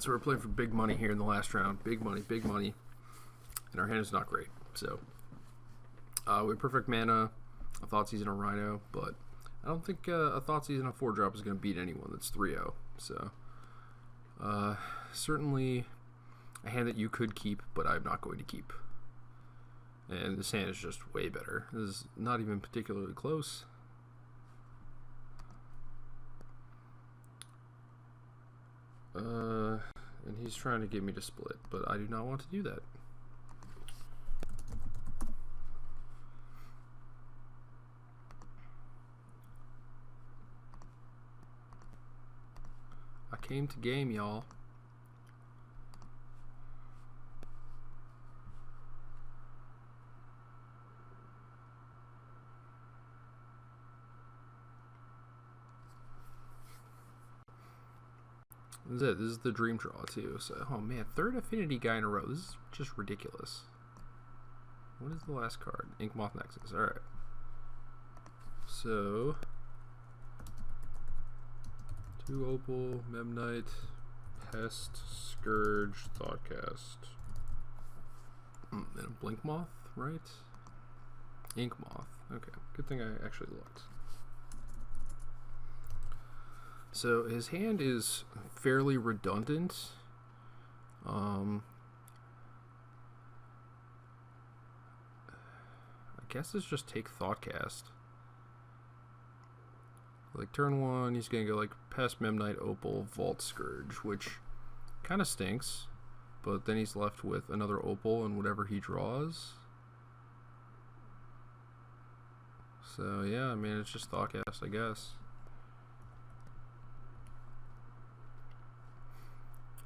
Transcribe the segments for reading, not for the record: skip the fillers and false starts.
So we're playing for big money here in the last round. Big money, big money. And our hand is not great. So we have perfect mana, a Thoughtseize, and a Rhino, but I don't think a Thoughtseize and a 4-drop is going to beat anyone that's 3-0. So certainly a hand that you could keep, but I'm not going to keep. And this hand is just way better. This is not even particularly close. And he's trying to get me to split, but I do not want to do that. I came to game, y'all. This is it. This is the dream draw, too. So, oh man, 3rd affinity guy in a row. This is just ridiculous. What is the last card? Inkmoth Nexus. Alright. So, 2 Opal, Memnite, Pest, Scourge, Thoughtcast. And a Blinkmoth, right? Inkmoth. Okay. Good thing I actually looked. So his hand is fairly redundant. I guess it's just take Thoughtcast. Like turn 1, he's gonna go like Pest, Memnite, Opal, Vault, Scourge, which kind of stinks. But then he's left with another Opal and whatever he draws. So yeah, I mean it's just Thoughtcast, I guess.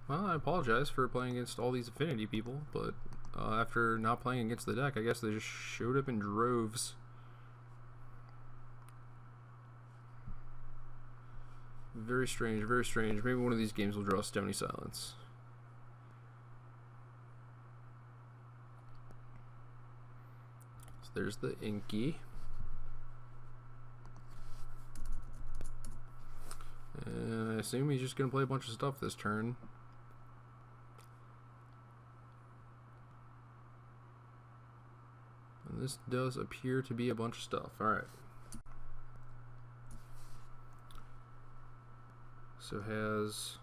Well, I apologize for playing against all these affinity people, but after not playing against the deck, I guess they just showed up in droves. Very strange, very strange. Maybe one of these games will draw Stony Silence. So there's the Inky. And I assume he's just going to play a bunch of stuff this turn. This does appear to be a bunch of stuff. Alright. So has...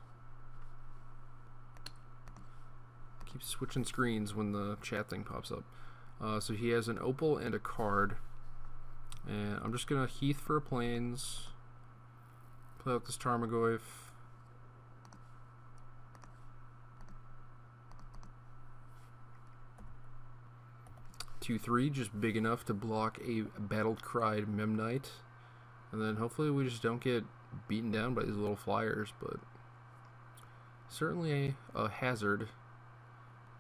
Keeps switching screens when the chat thing pops up. So he has an Opal and a card. And I'm just going to Heath for a Plains. Play out this Tarmogoyf. 2/3, just big enough to block a battle-cried Memnite. And then hopefully we just don't get beaten down by these little flyers, but certainly a hazard.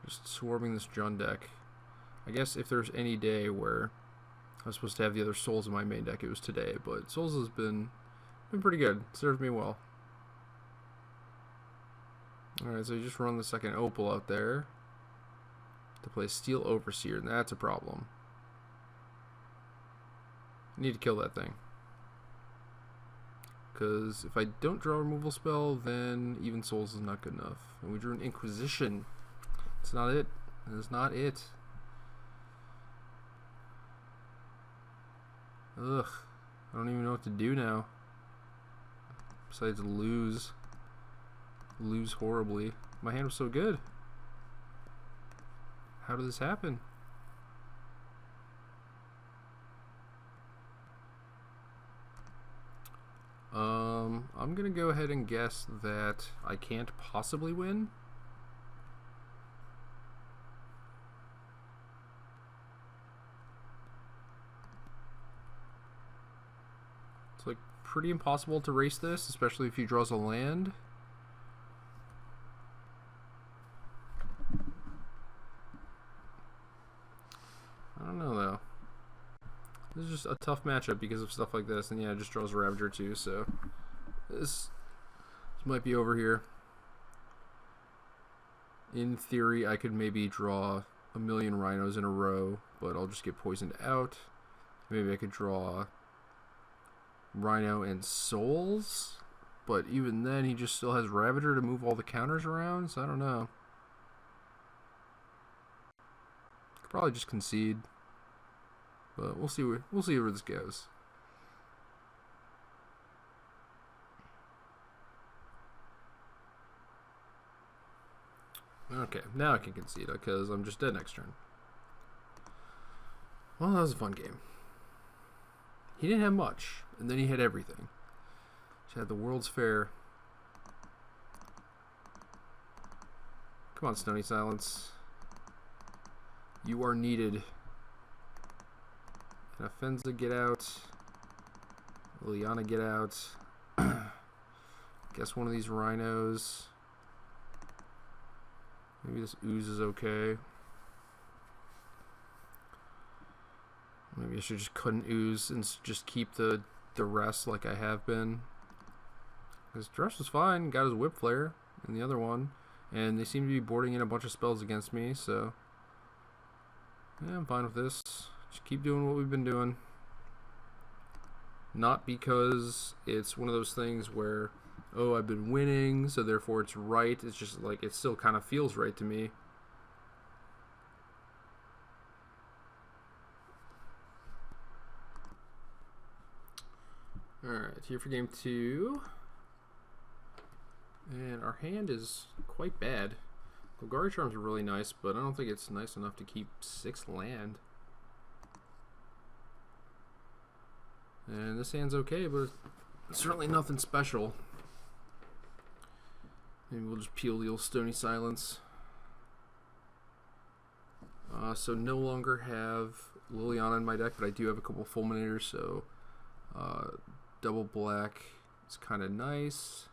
Just swarming this Jund deck. I guess if there's any day where I was supposed to have the other Souls in my main deck, it was today, but Souls has been pretty good. Served me well. Alright, so you just run the second Opal out there to play Steel Overseer, and that's a problem. I need to kill that thing. Because if I don't draw a removal spell, then even Souls is not good enough. And we drew an Inquisition. It's not it. It's not it. Ugh. I don't even know what to do now. Besides lose. Lose horribly. My hand was so good. How did this happen? I'm gonna go ahead and guess that I can't possibly win. It's like pretty impossible to race this, especially if he draws a land. I don't know though. This is just a tough matchup because of stuff like this, and yeah, it just draws a Ravager too, so this might be over here. In theory, I could maybe draw a million Rhinos in a row, but I'll just get poisoned out. Maybe I could draw Rhino and Souls, but even then he just still has Ravager to move all the counters around, so I don't know. Could probably just concede, but we'll see where this goes. Okay, now I can concede because I'm just dead next turn. Well, that was a fun game. He didn't have much, and then he had everything. He had the World's Fair. Come on, Stony Silence. You are needed. And Offenza, get out. Liliana, get out. Guess one of these rhinos. Maybe this ooze is okay. Maybe I should just cut an ooze and just keep the rest like I have been. His dress was fine, got his whip flare in the other one, and they seem to be boarding in a bunch of spells against me, so yeah, I'm fine with this. Just keep doing what we've been doing. Not because it's one of those things where, oh, I've been winning, so therefore it's right. It's just like, it still kind of feels right to me. Alright, here for game 2. And our hand is quite bad. Golgari Charms are really nice, but I don't think it's nice enough to keep 6 land. And this hand's okay, but it's certainly nothing special. Maybe we'll just peel the old Stony Silence. So no longer have Liliana in my deck, but I do have a couple Fulminators, so double black is kind of nice.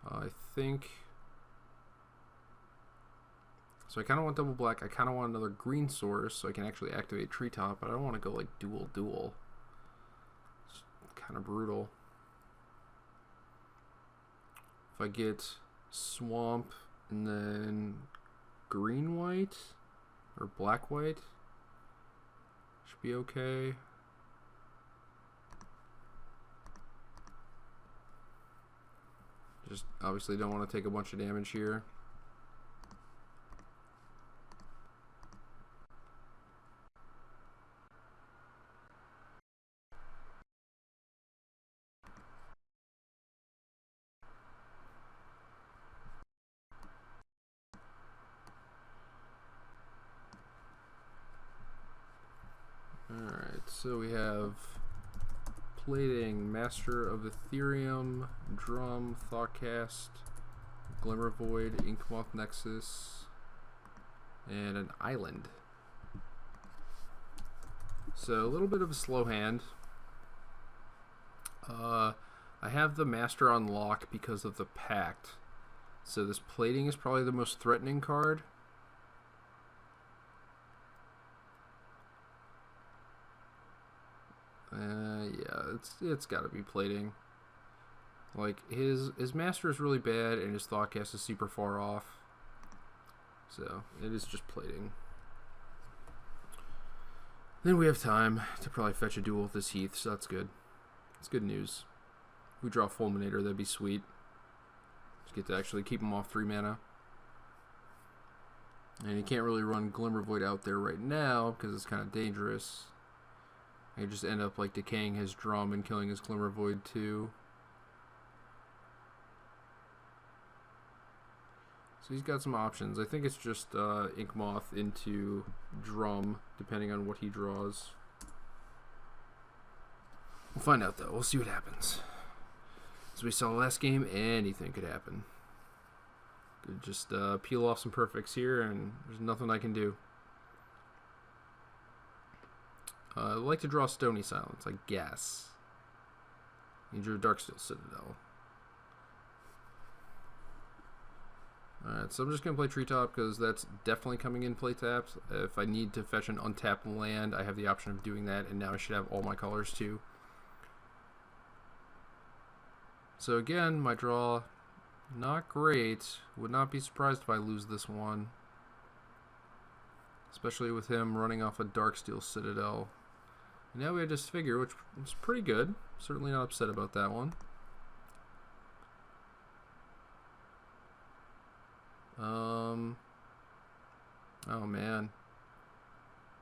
I think. So I kind of want double black. I kind of want another green source so I can actually activate Treetop, but I don't want to go like dual. It's kind of brutal. If I get swamp and then green white or black white, should be okay. Just obviously don't want to take a bunch of damage here. Alright, so we have plating, Master of Ethereum, Drum, Thoughtcast, Glimmer Void, Inkmoth Nexus, and an Island. So a little bit of a slow hand. I have the Master on lock because of the Pact. So this plating is probably the most threatening card. Yeah, it's got to be plating. Like his Master is really bad and his Thoughtcast is super far off. So it is just plating. Then we have time to probably fetch a duel with this Heath, so that's good. It's good news. If we draw Fulminator, that'd be sweet. Just get to actually keep him off 3 mana. And you can't really run Glimmer Void out there right now because it's kind of dangerous. I just end up like decaying his drum and killing his Glimmer Void too. So he's got some options. I think it's just Inkmoth into drum, depending on what he draws. We'll find out though. We'll see what happens. As we saw last game, anything could happen. Could just peel off some perfects here, and there's nothing I can do. I like to draw Stony Silence, I guess. He drew Darksteel Citadel. Alright, so I'm just going to play Treetop because that's definitely coming in play tapped. If I need to fetch an untapped land, I have the option of doing that, and now I should have all my colors too. So again, my draw, not great. Would not be surprised if I lose this one. Especially with him running off a Darksteel Citadel. And now we have Disfigure, which is pretty good. Certainly not upset about that one. Oh man.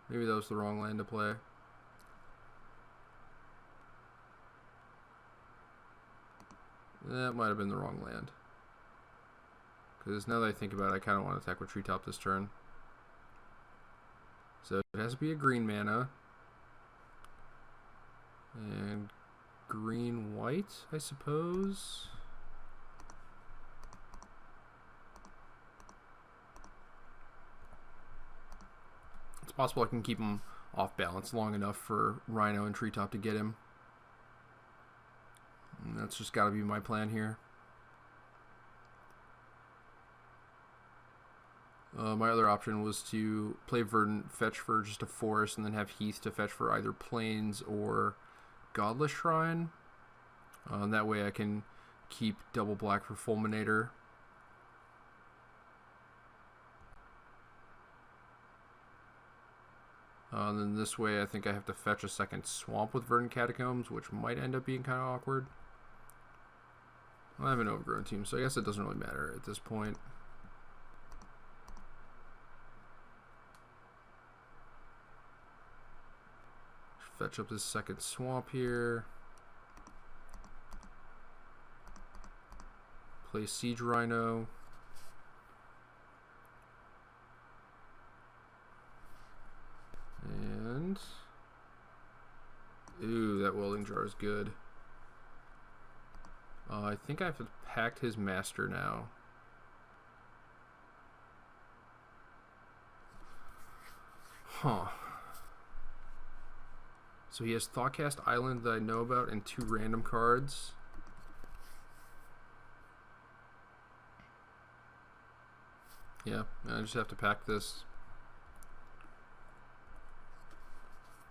Maybe that was the wrong land to play. That might have been the wrong land. Because now that I think about it, I kind of want to attack with Treetop this turn. So it has to be a green mana. And green-white, I suppose. It's possible I can keep him off balance long enough for Rhino and Treetop to get him. And that's just got to be my plan here. My other option was to play Verdant, fetch for just a forest, and then have Heath to fetch for either Plains or Godless Shrine. That way I can keep double black for Fulminator. And then this way I think I have to fetch a second Swamp with Verdant Catacombs, which might end up being kind of awkward. I have an Overgrown team, so I guess it doesn't really matter at this point. Fetch up this second Swamp here. Play Siege Rhino. And ooh, that Welding Jar is good. I think I have to pact his master now. Huh. So he has Thoughtcast Island that I know about and 2 random cards. Yeah, I just have to pack this.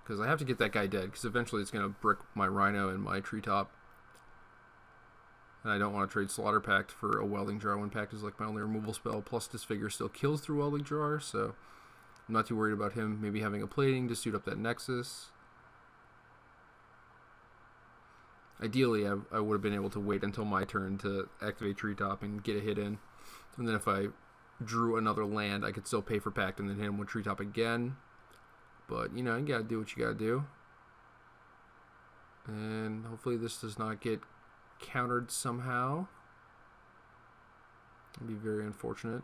Because I have to get that guy dead, because eventually it's going to brick my Rhino and my Treetop. And I don't want to trade Slaughter Pact for a Welding Jar when Pact is like my only removal spell, plus Disfigure still kills through Welding Jar, so I'm not too worried about him maybe having a plating to suit up that Nexus. Ideally, I would have been able to wait until my turn to activate Treetop and get a hit in. And then if I drew another land, I could still pay for Pact and then hit him with Treetop again. But, you know, you gotta do what you gotta do. And hopefully this does not get countered somehow. It'd be very unfortunate.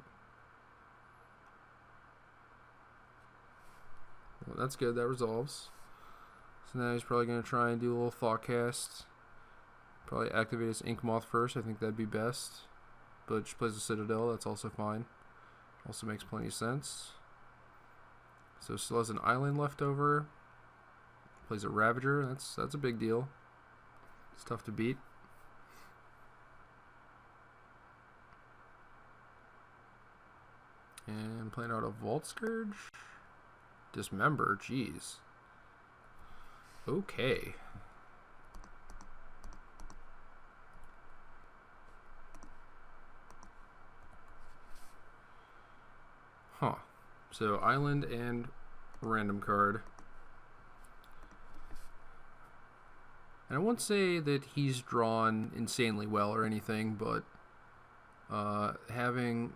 Well, that's good. That resolves. So now he's probably going to try and do a little Thoughtcast. Probably activate his Ink Moth first. I think that'd be best. But just plays a Citadel. That's also fine. Also makes plenty of sense. So still has an island left over. Plays a Ravager. That's a big deal. It's tough to beat. And playing out a Vault Scourge. Dismember. Jeez. Okay. Huh. So island and random card. And I won't say that he's drawn insanely well or anything, but having,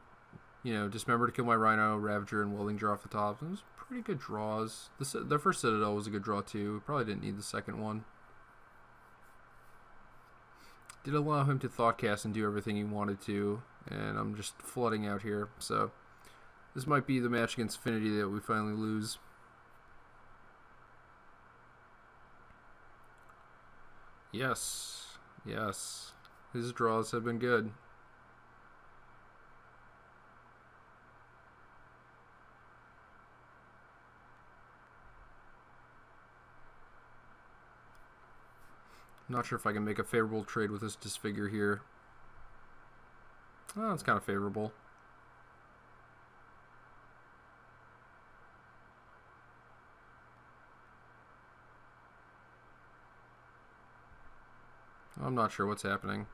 you know, Dismember to kill my Rhino, Ravager, and Welding Jar off the top, those pretty good draws. The first Citadel was a good draw too. Probably didn't need the second one. Did allow him to Thoughtcast and do everything he wanted to, and I'm just flooding out here, so this might be the match against Affinity that we finally lose. Yes. Yes. His draws have been good. I'm not sure if I can make a favorable trade with this Disfigure here. Oh, it's kind of favorable. I'm not sure what's happening.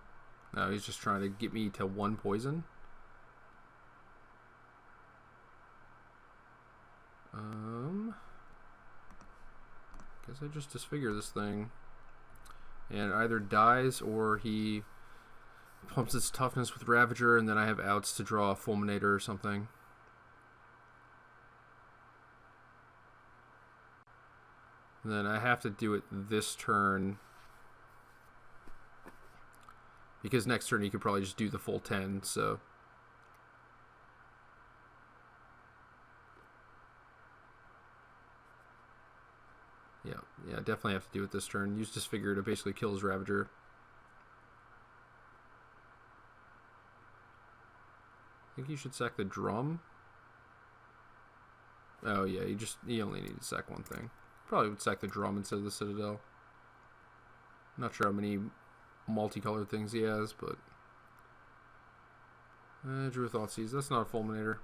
No, he's just trying to get me to 1 poison. Guess I just Disfigure this thing. And either dies or he pumps its toughness with Ravager, and then I have outs to draw a Fulminator or something. And then I have to do it this turn, because next turn you could probably just do the full 10, so... Yeah, definitely have to do it this turn. Use Disfigure to basically kill his Ravager. I think you should sack the drum. Oh yeah, you only need to sack one thing. Probably would sack the drum instead of the Citadel. Not sure how many multicolored things he has, but drew a Thoughtseize. That's not a Fulminator.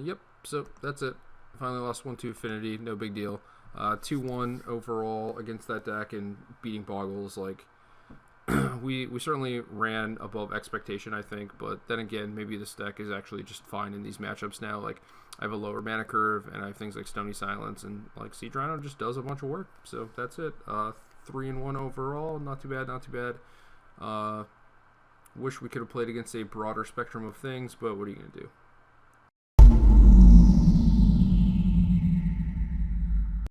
Yep. So that's it. Finally lost 1-2 Affinity. No big deal. 2-1 overall against that deck and beating Boggles. Like we certainly ran above expectation, I think. But then again, maybe this deck is actually just fine in these matchups now. Like I have a lower mana curve and I have things like Stony Silence, and like Siege Rhino just does a bunch of work. So that's it. 3-1 overall. Not too bad. Not too bad. Wish we could have played against a broader spectrum of things, but what are you gonna do?